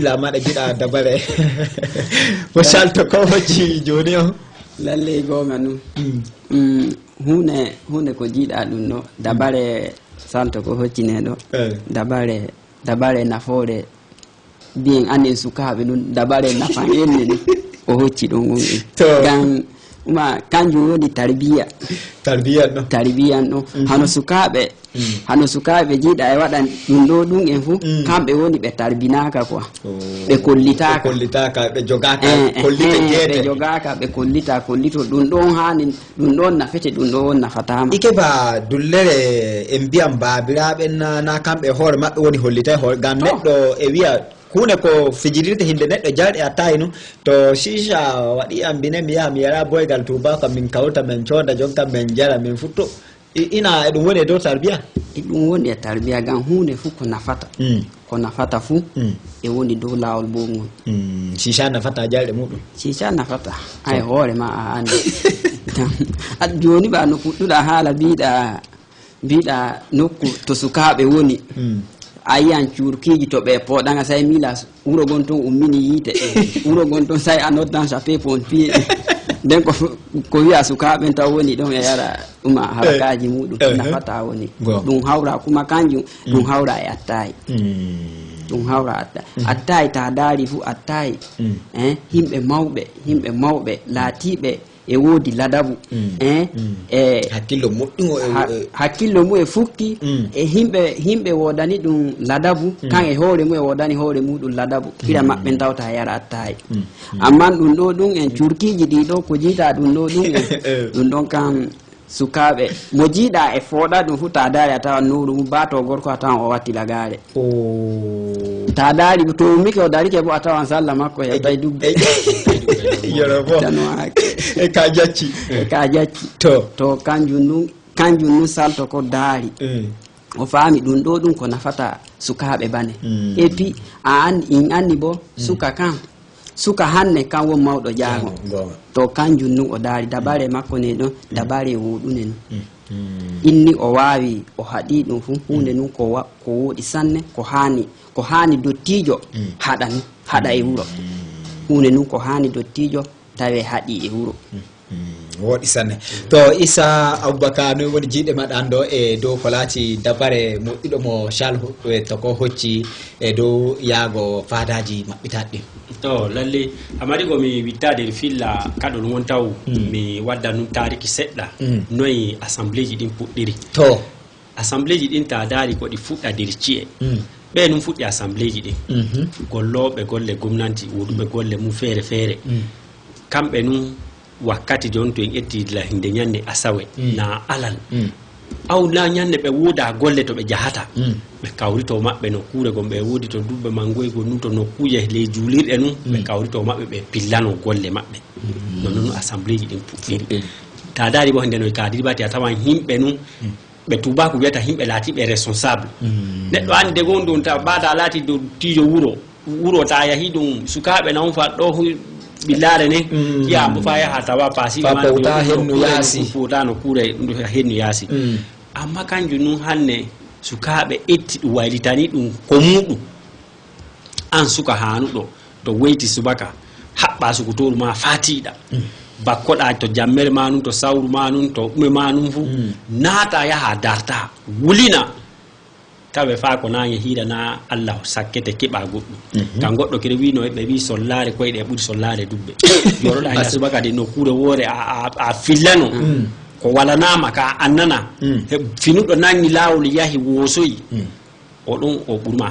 la maɗa jiɗa dabare mo salto ko hocci joni o lalle gonga num hunde ko jiɗa ɗum ɗo dabare salto ko hoccineɗo dabare nafoore bien anen sukaɓe ɗum dabare nafan enne ɗum o hocci ɗon gon gan uma kanjum woni tarbiyan ɗo hano sukaɓe jiɗa e waɗan ɗum ɗo ɗum en fu kamɓe woni ɓe tarbinaka quoi ɓe kollitaka ɓe jogaka kollite jeete ɓe jogaka ɓe kollito ɗum ɗon hani ɗum ɗon nafete ɗum ɗon nafatama ike ba dullere en mbiyam babiraɓe na kamɓe hoore maɓɓe woni hollitay hoore gam neɗɗo e wiya hunde ko fijirirte hinde neɗɗo jarɗe a tawi nu to Shisha waɗi am bine mi yaha mi yara boygal tubaka min kawta min coda jonka min jara min futto ina e ɗum woni e dow tarbiya ɗum woni e tarbiya gam hunde fu ko nafata fu e woni dow lawol bongol Shisha nafata jarɗe muɗum Shisha nafata ay hoore ma a andi joni ɓa no puɗɗuɗa haala mbiɗa nokku to sukaɓe woni ayiyan curkiji to ɓe poɗanga say mila wuro gon ton ummini yiite wuro gon ton say a noddan chape pompier nden ko wiya sukaɓen taw woni ɗon e yara ɗuma harakaji muɗum nafata woni ɗum hawra kuma kanjum ɗum hawra e attayi ɗum hawra attayi ta daari fu attayi himɓe mawɓe laatiɓe e woodi ladabu e hakkillo mum e fukki e himɓe wodani ɗum ladabu kan e hoore mum e wodani hoore muɗum ladabu hira maɓɓe tawta yara attayi amman ɗum ɗo ɗum en curkiji ɗiɗo ko jiita ɗum ɗo ɗum en ɗum ɗon kam sukaɓe mo jiiɗa e fooɗa ɗum fu ta daari a tawan nuuru mum bato gorko a tawan o watti lagare ta daari to ummike o darike bo a tawan sallah makko heɓtay dubbe e ka jacci to kanjum nun salto ko daari o faami ɗum ɗo ɗum ko nafata sukaɓe bane et puis in anni bo suka hanne kan won mawɗo jaago to kanjum nun o daari dabare makko ne ɗon dabare woɗune nun inni o waawi o haɗi ɗum fu hunde nun ko woɗi sanne ko hani dottijo haɗa e wuro hunde nun ko hani dottijo tawe haɗi e wuro woɗi sanne to Isa Aboubacar no woni jiiɗe maɗan ɗo e dow ko laati dabare moƴƴuɗo mo Shirle to ko hocci e dow yaago fadaji maɓɓitaɗi to lalle amari ko mi wittade filla kaɗol won taw mi wadda nun tariki seɗɗa noyi assemblée ji ɗin puɗɗiri to assemblée ji ɗin ta daari ko ɗi fuɗɗa nder ci'e ɓe num fuɗɗi assemblée ji ɗin golloɓe golle gomnati woɗuɓe golle mum feere feere kamɓe nun wakkati jon to en etti la hinde ñande asawe na alal aw la ñande ɓe woda golle to ɓe jahata ɓe kawrito maɓɓe no kuure gon ɓe wodi to dubbe mangoygo nun to no kuuje le julirɗe nun ɓe kawrito maɓɓe ɓe pillano golle maɓɓe non assemblée ji ɗin puɗɗiri ta daari bo hande no kadiri bati a tawan himɓe nun ɓe tubaku wiyata himɓe laatiɓe responsable neɗɗo andi de gon ɗum ta bada laati dow tijo wuro ta yahi ɗum sukaɓe nawon fa ɗo billare ne ya mo fa ya tawa pasi ma ta hennu yasi futa no kure ndo hennu yasi amma kanju nun hanne sukaɓe etti ɗum waylitani ɗum ko muɗum an suka hanuɗo to weyti subaka haɓɓa sukutoru ma fatiɗa bakkoɗa to jammere ma nun to sawru ma nun to ɗume ma nun fu naata yaha darta wulina tawe fa ko nange hiira na Allah sakkete keɓa goɗɗum kan goɗɗo kede wino ɓe wi sollare koyɗe ɓuri sollare dubbe yoroɗa ina subaka de no kuure woore a fillano ko walanama ka annana finuɗo nangi lawol yahi wosoyi o ɗon o ɓurma